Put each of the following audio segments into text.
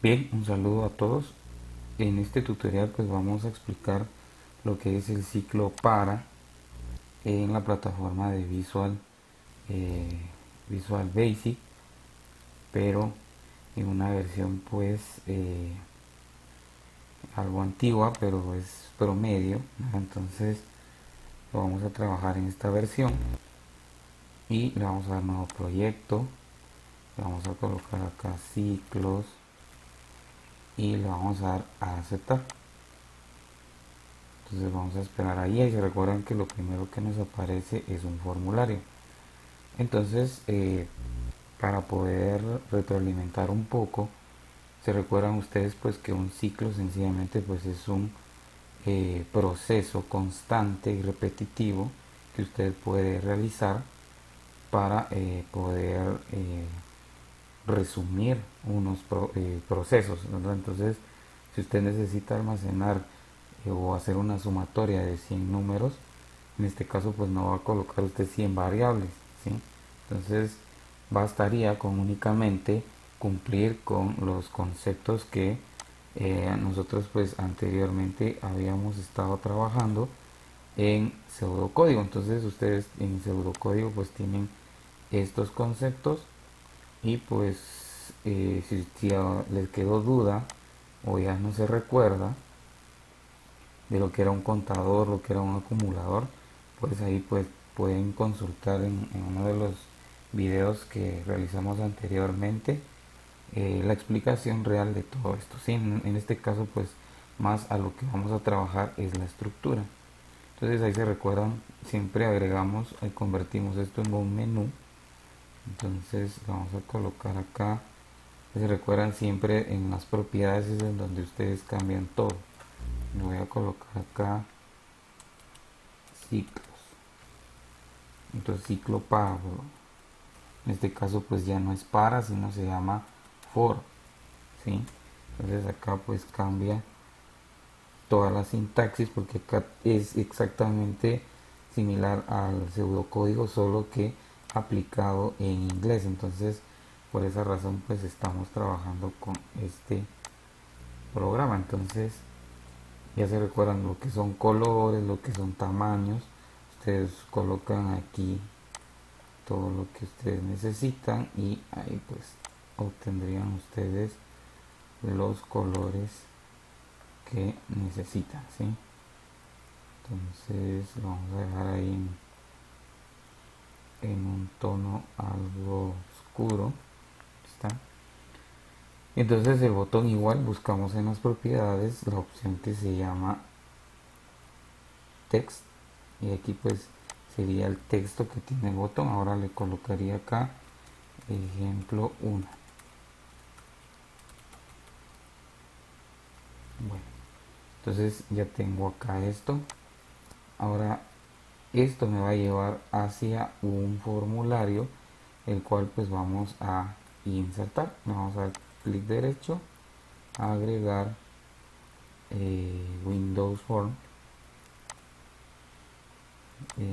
Bien, un saludo a todos. En este tutorial pues vamos a explicar lo que es el ciclo para en la plataforma de eh, Visual Basic, pero en una versión pues algo antigua, pero es promedio, ¿no? Entonces lo vamos a trabajar en esta versión y le vamos a dar nuevo proyecto, le vamos a colocar acá ciclos y le vamos a dar a aceptar. Entonces vamos a esperar ahí y se recuerdan que lo primero que nos aparece es un formulario. Entonces para poder retroalimentar un poco, se recuerdan ustedes pues que un ciclo sencillamente pues es un proceso constante y repetitivo que usted puede realizar para poder resumir unos procesos, ¿verdad? Entonces si usted necesita almacenar o hacer una sumatoria de 100 números, en este caso pues no va a colocar usted 100 variables, ¿sí? Entonces bastaría con únicamente cumplir con los conceptos que nosotros pues anteriormente habíamos estado trabajando en pseudocódigo. Entonces ustedes en pseudocódigo pues tienen estos conceptos y pues si les quedó duda o ya no se recuerda de lo que era un contador, lo que era un acumulador, pues ahí pues pueden consultar en uno de los videos que realizamos anteriormente la explicación real de todo esto. ¿Sí? En este caso pues más a lo que vamos a trabajar es la estructura. Entonces ahí se recuerdan, siempre agregamos y convertimos esto en un menú. Entonces lo vamos a colocar acá. Se recuerdan siempre en las propiedades es en donde ustedes cambian todo. Lo voy a colocar acá ciclos. Entonces ciclo para, en este caso pues ya no es para, sino se llama for, ¿sí? Entonces acá pues cambia toda la sintaxis porque acá es exactamente similar al pseudocódigo, solo que aplicado en inglés. Entonces por esa razón pues estamos trabajando con este programa. Entonces ya se recuerdan lo que son colores, lo que son tamaños. Ustedes colocan aquí todo lo que ustedes necesitan y ahí pues obtendrían ustedes los colores que necesitan, ¿sí? Entonces lo vamos a dejar ahí en un tono algo oscuro. ¿Está? Entonces el botón igual buscamos en las propiedades la opción que se llama text y aquí pues sería el texto que tiene el botón. Ahora le colocaría acá ejemplo 1. Bueno, entonces ya tengo acá esto. Ahora esto me va a llevar hacia un formulario el cual pues vamos a insertar. Vamos a dar clic derecho, agregar Windows Form,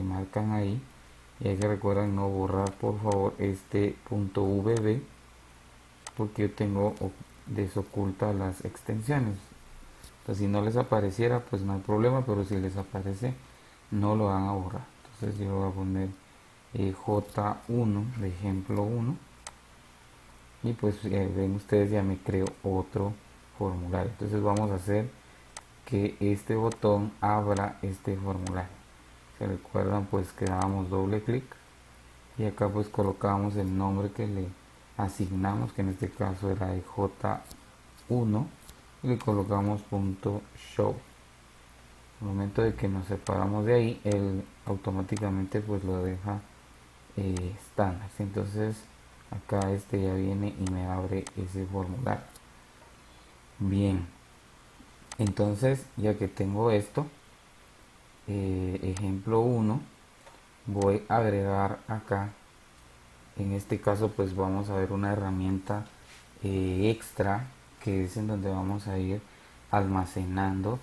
marcan ahí y ahí se recuerdan no borrar por favor este punto .vb porque yo tengo desoculta las extensiones. Entonces si no les apareciera pues no hay problema, pero si les aparece no lo van a borrar. Entonces yo voy a poner J1 de ejemplo 1 y pues ven ustedes ya me creo otro formulario. Entonces vamos a hacer que este botón abra este formulario. Se recuerdan pues que dábamos doble clic y acá pues colocamos el nombre que le asignamos, que en este caso era de J1, y le colocamos punto .show. Al momento de que nos separamos de ahí, él automáticamente pues lo deja estándar. Entonces acá este ya viene y me abre ese formulario. Bien, entonces ya que tengo esto, ejemplo 1, voy a agregar acá, en este caso pues vamos a ver una herramienta extra que es en donde vamos a ir almacenando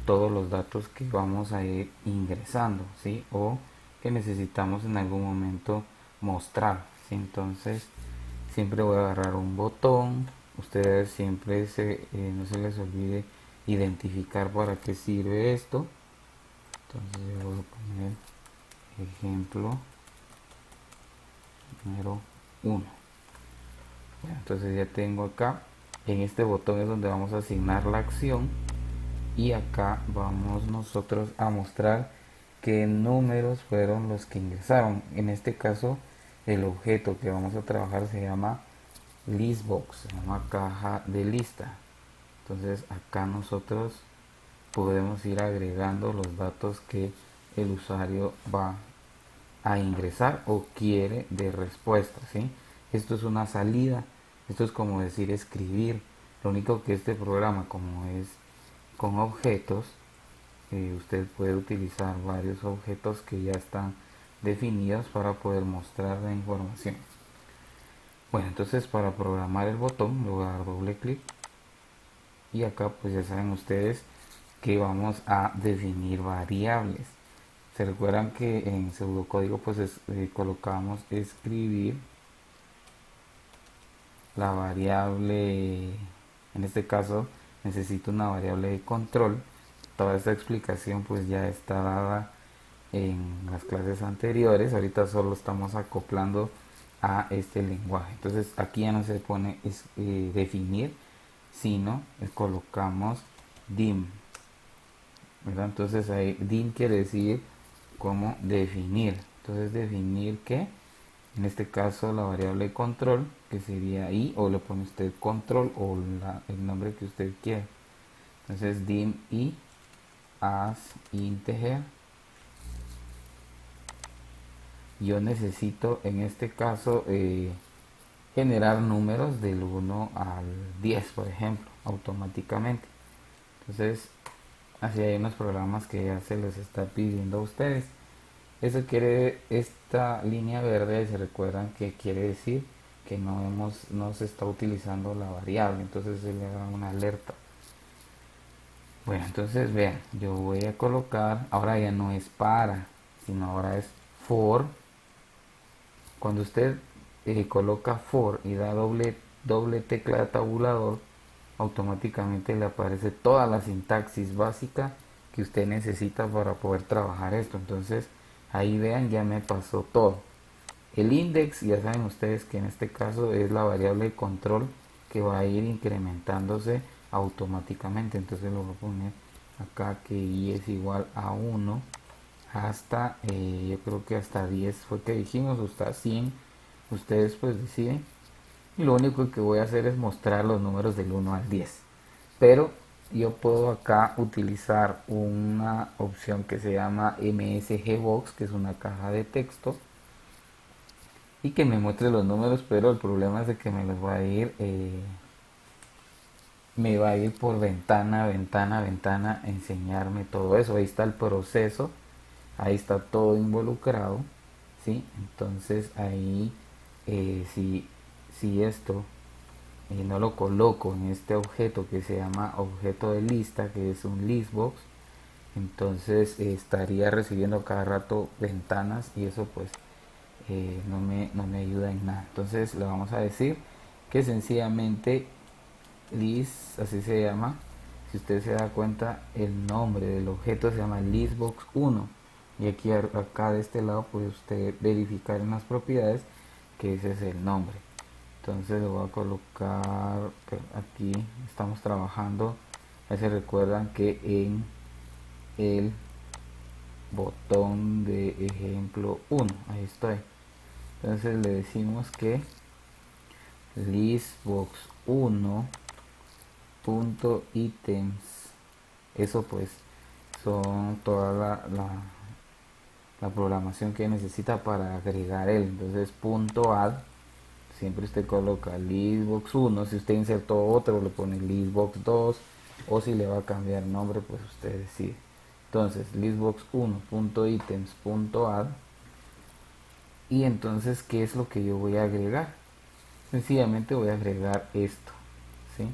todos los datos que vamos a ir ingresando, ¿sí? O que necesitamos en algún momento mostrar, ¿sí? Entonces siempre voy a agarrar un botón ustedes siempre no se les olvide identificar para qué sirve esto. Entonces yo voy a poner ejemplo número 1. Bueno, entonces ya tengo acá, en este botón es donde vamos a asignar la acción, y acá vamos nosotros a mostrar qué números fueron los que ingresaron. En este caso el objeto que vamos a trabajar se llama listbox, se llama caja de lista. Entonces acá nosotros podemos ir agregando los datos que el usuario va a ingresar o quiere de respuesta, ¿sí? Esto es una salida, esto es como decir escribir. Lo único que este programa, como es con objetos, usted puede utilizar varios objetos que ya están definidos para poder mostrar la información. Bueno, entonces para programar el botón le voy a dar doble clic, y acá pues ya saben ustedes que vamos a definir variables. Se recuerdan que en pseudocódigo pues colocamos escribir la variable, en este caso necesito una variable de control. Toda esta explicación pues ya está dada en las clases anteriores, ahorita solo estamos acoplando a este lenguaje. Entonces aquí ya no se pone definir, sino colocamos dim, ¿verdad? Entonces ahí dim quiere decir como definir. Entonces definir que en este caso la variable control, que sería i, o le pone usted control o el nombre que usted quiera. Entonces dim i as integer. Yo necesito en este caso generar números del 1 al 10, por ejemplo, automáticamente. Entonces así hay unos programas que ya se les está pidiendo a ustedes. Eso quiere, esta línea verde, se recuerdan que quiere decir que no se está utilizando la variable, entonces se le da una alerta. Bueno, entonces vean, yo voy a colocar, ahora ya no es para, sino ahora es for. Cuando usted coloca for y da doble tecla de tabulador, automáticamente le aparece toda la sintaxis básica que usted necesita para poder trabajar esto. Entonces ahí vean, ya me pasó todo. El index, ya saben ustedes que en este caso es la variable de control que va a ir incrementándose automáticamente. Entonces lo voy a poner acá que i es igual a 1 hasta, yo creo que hasta 10 fue que dijimos, hasta 100. Ustedes pues deciden. Y lo único que voy a hacer es mostrar los números del 1 al 10. Pero yo puedo acá utilizar una opción que se llama MSG Box, que es una caja de texto, y que me muestre los números, pero el problema es de que me los va a ir por ventana, ventana, ventana, enseñarme todo eso. Ahí está el proceso, ahí está todo involucrado, ¿sí? Entonces ahí si esto no lo coloco en este objeto que se llama objeto de lista, que es un listbox, entonces estaría recibiendo cada rato ventanas, y eso pues no me ayuda en nada. Entonces le vamos a decir que sencillamente list, así se llama. Si usted se da cuenta, el nombre del objeto se llama listbox1, y aquí acá de este lado puede usted verificar en las propiedades que ese es el nombre. Entonces lo voy a colocar aquí. Estamos trabajando, ahí se recuerdan que en el botón de ejemplo 1, ahí estoy. Entonces le decimos que listbox1.items, eso pues son toda la programación que necesita para agregar él. Entonces .add, siempre usted coloca listbox1, si usted insertó otro le pone listbox2, o si le va a cambiar nombre pues usted decide. Entonces listbox1.items.add, y entonces ¿qué es lo que yo voy a agregar? Sencillamente voy a agregar esto, ¿sí?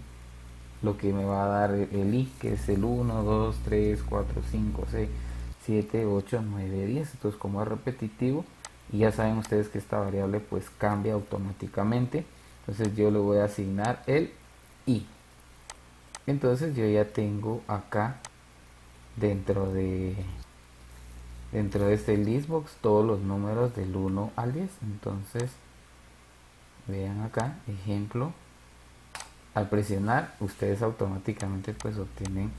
Lo que me va a dar el i, que es el 1, 2, 3, 4, 5, 6, 7, 8, 9, 10. Entonces como es repetitivo, y ya saben ustedes que esta variable pues cambia automáticamente, entonces yo le voy a asignar el i. Entonces yo ya tengo acá dentro de este listbox todos los números del 1 al 10. Entonces vean acá, ejemplo, al presionar ustedes automáticamente pues obtienen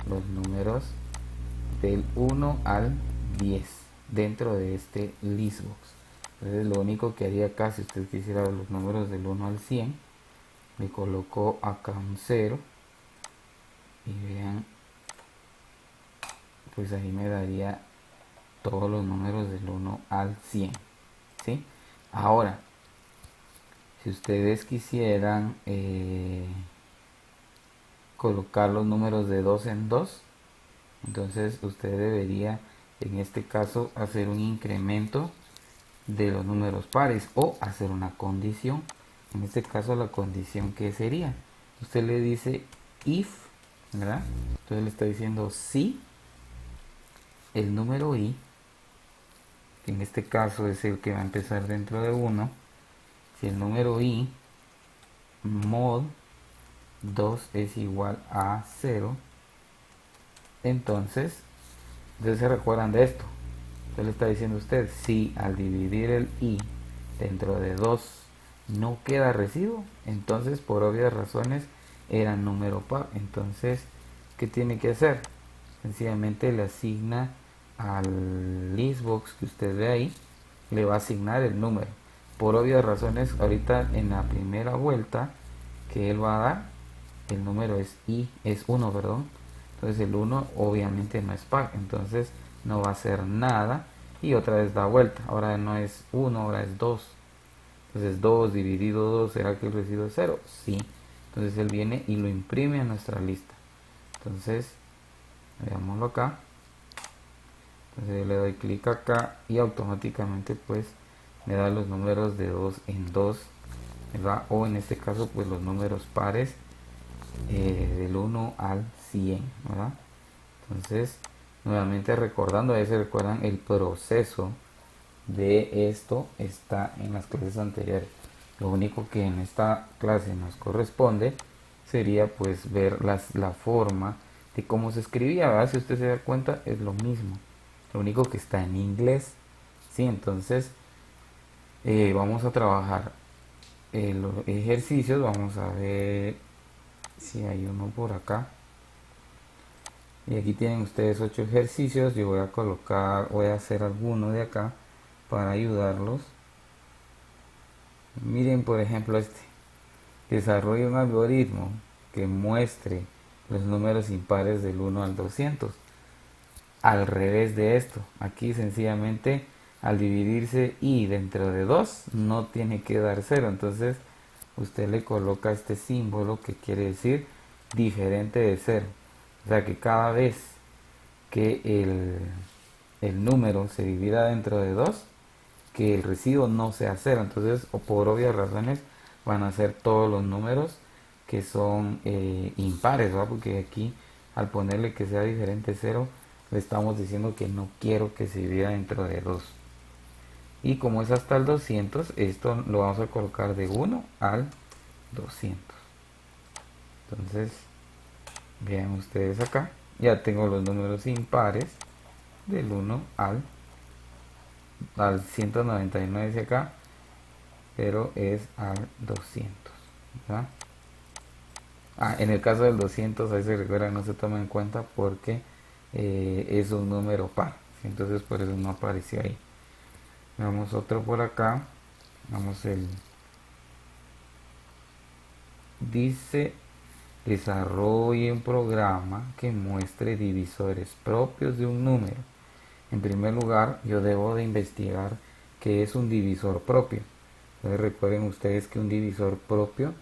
los números del 1 al 10 dentro de este listbox. Entonces lo único que haría acá, si usted quisiera los números del 1 al 100, le coloco acá un 0 y vean, pues ahí me daría todos los números del 1 al 100, ¿sí? Ahora, si ustedes quisieran colocar los números de 2 en 2, entonces usted debería en este caso hacer un incremento de los números pares o hacer una condición. En este caso la condición que sería, usted le dice if, ¿verdad? Entonces le está diciendo si el número i, que en este caso es el que va a empezar dentro de 1, si el número i mod 2 es igual a 0, entonces se recuerdan de esto. Entonces le está diciendo usted, si al dividir el i dentro de 2 no queda residuo, entonces por obvias razones era número par. Entonces, ¿qué tiene que hacer? Sencillamente le asigna al listbox que usted ve ahí, le va a asignar el número. Por obvias razones, ahorita en la primera vuelta que él va a dar, el número es i, es 1, perdón. Entonces el 1 obviamente no es par, entonces no va a hacer nada y otra vez da vuelta. Ahora no es 1, ahora es 2. Entonces 2 dividido 2, ¿será que el residuo es 0? Sí. Entonces él viene y lo imprime a nuestra lista. Entonces, veámoslo acá. Entonces yo le doy clic acá y automáticamente pues me da los números de 2 en 2, ¿verdad? O en este caso pues los números pares del 1 al 100, ¿verdad? Entonces, nuevamente recordando, a veces recuerdan el proceso de esto está en las clases anteriores. Lo único que en esta clase nos corresponde sería pues ver la forma de cómo se escribía, ¿verdad? Si usted se da cuenta es lo mismo, lo único que está en inglés, ¿sí? Entonces vamos a trabajar los ejercicios, vamos a ver si hay uno por acá. Y aquí tienen ustedes 8 ejercicios. Yo voy a colocar, voy a hacer alguno de acá para ayudarlos. Miren por ejemplo este. Desarrolla un algoritmo que muestre los números impares del 1 al 200. Al revés de esto. Aquí sencillamente al dividirse i dentro de 2 no tiene que dar 0. Entonces usted le coloca este símbolo que quiere decir diferente de 0. O sea que cada vez que el número se divida dentro de 2, que el residuo no sea 0. Entonces, o por obvias razones, van a ser todos los números que son impares, ¿verdad? Porque aquí, al ponerle que sea diferente 0, le estamos diciendo que no quiero que se divida dentro de 2. Y como es hasta el 200, esto lo vamos a colocar de 1 al 200. Entonces, vean ustedes acá, ya tengo los números impares del 1 al 199 de acá, pero es al 200, ¿verdad? En el caso del 200, ahí se recuerda, no se toma en cuenta porque es un número par, entonces por eso no apareció ahí. Vamos otro por acá, vamos dice desarrolle un programa que muestre divisores propios de un número. En primer lugar, yo debo de investigar qué es un divisor propio. Entonces recuerden ustedes que un divisor propio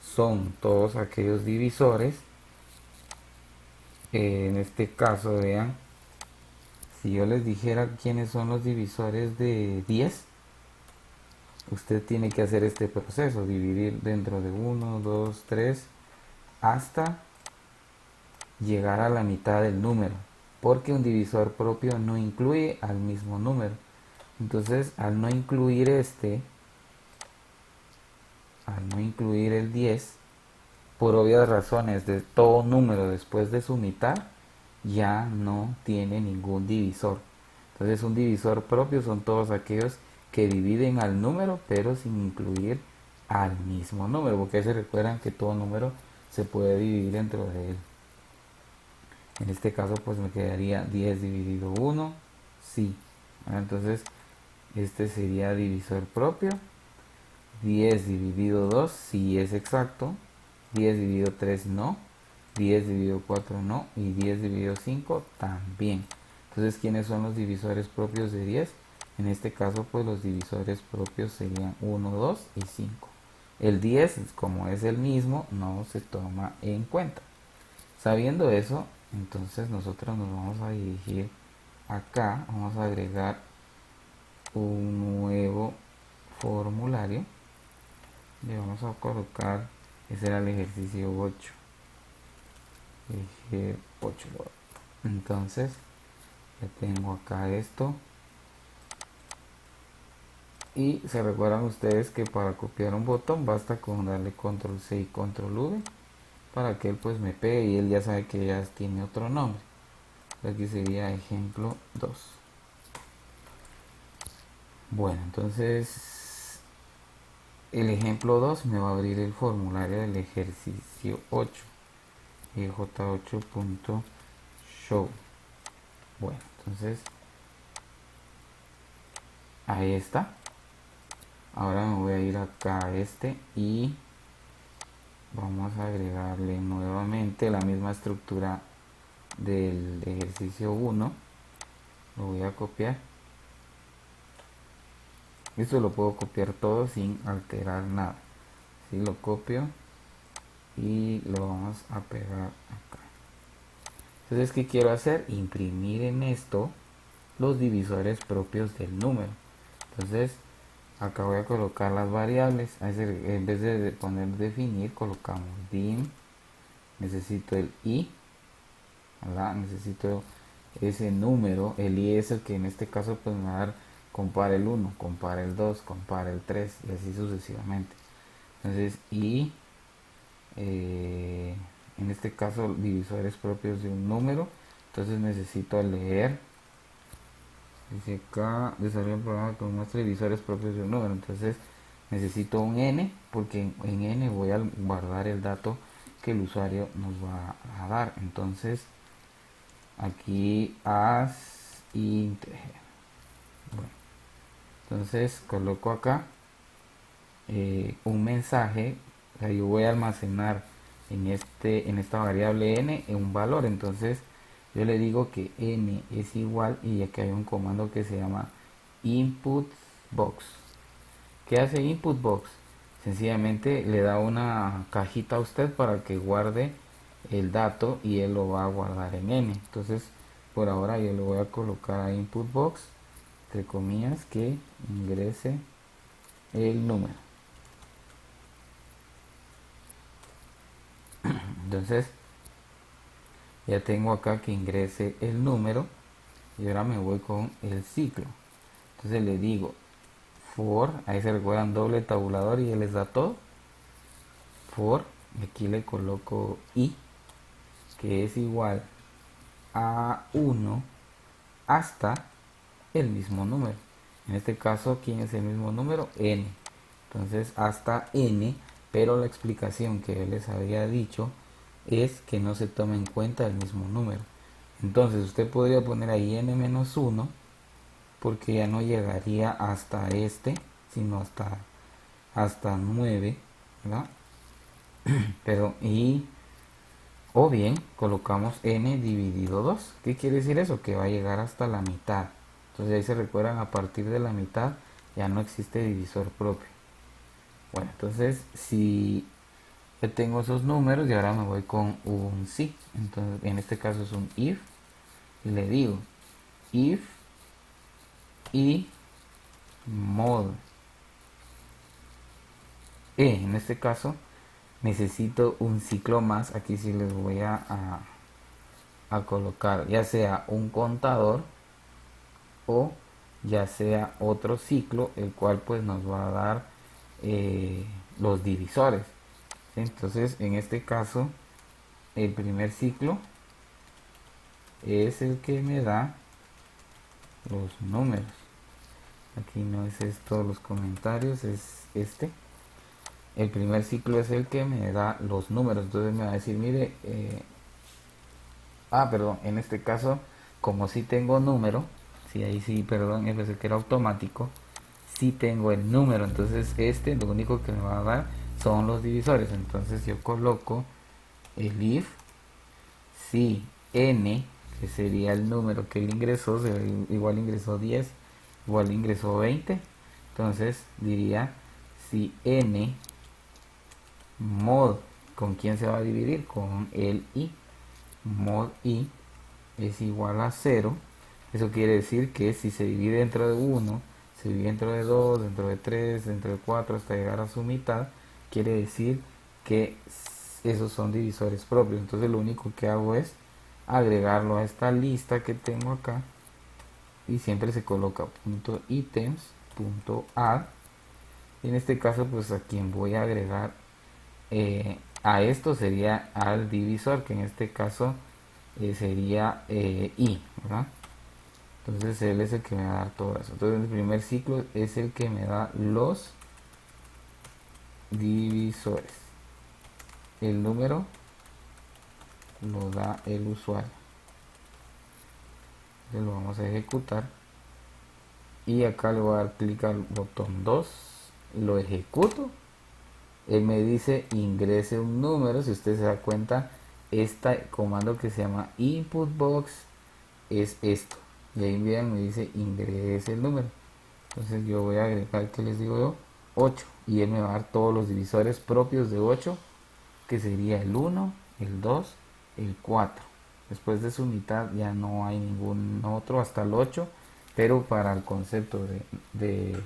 son todos aquellos divisores. En este caso, vean, si yo les dijera quiénes son los divisores de 10, usted tiene que hacer este proceso, dividir dentro de 1, 2, 3, hasta llegar a la mitad del número, porque un divisor propio no incluye al mismo número. Entonces, al no incluir al no incluir el 10, por obvias razones, de todo número después de su mitad ya no tiene ningún divisor. Entonces un divisor propio son todos aquellos que dividen al número pero sin incluir al mismo número, porque se recuerdan que todo número se puede dividir dentro de él. En este caso pues me quedaría 10 dividido 1, sí. Entonces este sería divisor propio. 10 dividido 2 sí es exacto. 10 dividido 3 no. 10 dividido 4 no. Y 10 dividido 5 también. Entonces, ¿quiénes son los divisores propios de 10? En este caso pues los divisores propios serían 1, 2 y 5. El 10, como es el mismo, no se toma en cuenta. Sabiendo eso, entonces nosotros nos vamos a dirigir acá, vamos a agregar un nuevo formulario. Le vamos a colocar, ese era el ejercicio 8. Eje 8. Entonces, ya tengo acá esto. Y se recuerdan ustedes que para copiar un botón basta con darle control C y control V para que él pues me pegue y él ya sabe que ya tiene otro nombre. Aquí sería ejemplo 2. Bueno, entonces el ejemplo 2 me va a abrir el formulario del ejercicio 8. ej8.show. Bueno, entonces ahí está. Ahora me voy a ir acá a este y vamos a agregarle nuevamente la misma estructura del ejercicio 1. Lo voy a copiar. Esto lo puedo copiar todo sin alterar nada. Si lo copio y lo vamos a pegar acá. Entonces, ¿qué quiero hacer? Imprimir en esto los divisores propios del número. Entonces, acá voy a colocar las variables. En vez de poner definir, colocamos dim. Necesito el i, ¿verdad? Necesito ese número. El i es el que en este caso pues me va a dar compara el 1, compara el 2, compara el 3 y así sucesivamente. Entonces i, en este caso divisores propios de un número. Entonces necesito leer. Dice acá, desarrolla un programa que muestra divisores propios de un número. Entonces necesito un n, porque en n voy a guardar el dato que el usuario nos va a dar. Entonces aquí as integer. Bueno, entonces coloco acá un mensaje. O sea, yo voy a almacenar en esta variable n un valor. Entonces yo le digo que n es igual, y aquí hay un comando que se llama input box. ¿Qué hace input box? Sencillamente le da una cajita a usted para que guarde el dato y él lo va a guardar en n. Entonces por ahora yo le voy a colocar a input box, entre comillas, que ingrese el número. Entonces ya tengo acá que ingrese el número y ahora me voy con el ciclo. Entonces le digo for, ahí se recuerdan doble tabulador y él les da todo. For, aquí le coloco i, que es igual a 1 hasta el mismo número. En este caso, ¿quién es el mismo número? N. Entonces hasta n, pero la explicación que yo les había dicho es que no se toma en cuenta el mismo número. Entonces usted podría poner ahí n-1 porque ya no llegaría hasta este, sino hasta 9, ¿verdad? Pero o bien colocamos n dividido 2. ¿Qué quiere decir eso? Que va a llegar hasta la mitad. Entonces ahí se recuerdan, a partir de la mitad ya no existe divisor propio. Bueno, entonces si yo tengo esos números y ahora me voy con un si. Entonces en este caso es un if. Y le digo if y mod en este caso necesito un ciclo más. Aquí sí les voy a colocar ya sea un contador o ya sea otro ciclo, el cual pues nos va a dar los divisores. Entonces, en este caso, el primer ciclo es el que me da los números. Aquí no es esto los comentarios, es este. El primer ciclo es el que me da los números. Entonces me va a decir, mire, perdón, en este caso, como si tengo número, sí, ahí sí, perdón, es pensé que era automático, sí tengo el número. Entonces este lo único que me va a dar son los divisores. Entonces yo coloco el if si n, que sería el número que él ingresó, igual ingresó 10, igual ingresó 20. Entonces diría si n mod, ¿con quién se va a dividir? Con el i. Mod i es igual a 0. Eso quiere decir que si se divide dentro de 1, se divide dentro de 2, dentro de 3, dentro de 4 hasta llegar a su mitad, quiere decir que esos son divisores propios. Entonces lo único que hago es agregarlo a esta lista que tengo acá y siempre se coloca punto items punto add. Y en este caso pues a quien voy a agregar a esto sería al divisor, que en este caso sería i, ¿verdad? Entonces él es el que me va a dar todo eso. Entonces el primer ciclo es el que me da los divisores. El número lo da el usuario. Entonces lo vamos a ejecutar. Y acá le voy a dar clic al botón 2. Lo ejecuto. Él me dice ingrese un número. Si usted se da cuenta, este comando que se llama input box es esto. Y ahí bien me dice ingrese el número. Entonces yo voy a agregar, que les digo yo, 8. Y él me va a dar todos los divisores propios de 8, que sería el 1, el 2, el 4. Después de su mitad ya no hay ningún otro hasta el 8, pero para el concepto de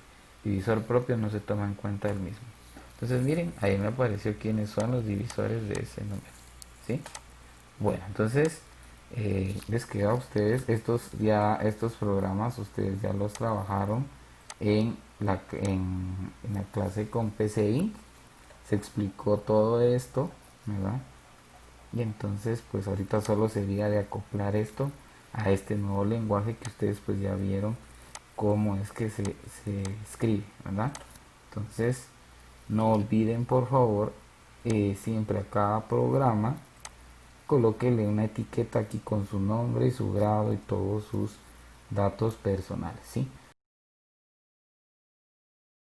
divisor propio no se toma en cuenta el mismo. Entonces miren, ahí me apareció quiénes son los divisores de ese número. ¿Sí? Bueno, entonces les queda a ustedes estos programas, ustedes ya los trabajaron en la clase con PCI, se explicó todo esto, ¿verdad? Y entonces pues ahorita solo sería de acoplar esto a este nuevo lenguaje que ustedes pues ya vieron cómo es que se escribe, ¿verdad? Entonces no olviden por favor siempre a cada programa colóquele una etiqueta aquí con su nombre y su grado y todos sus datos personales, ¿sí?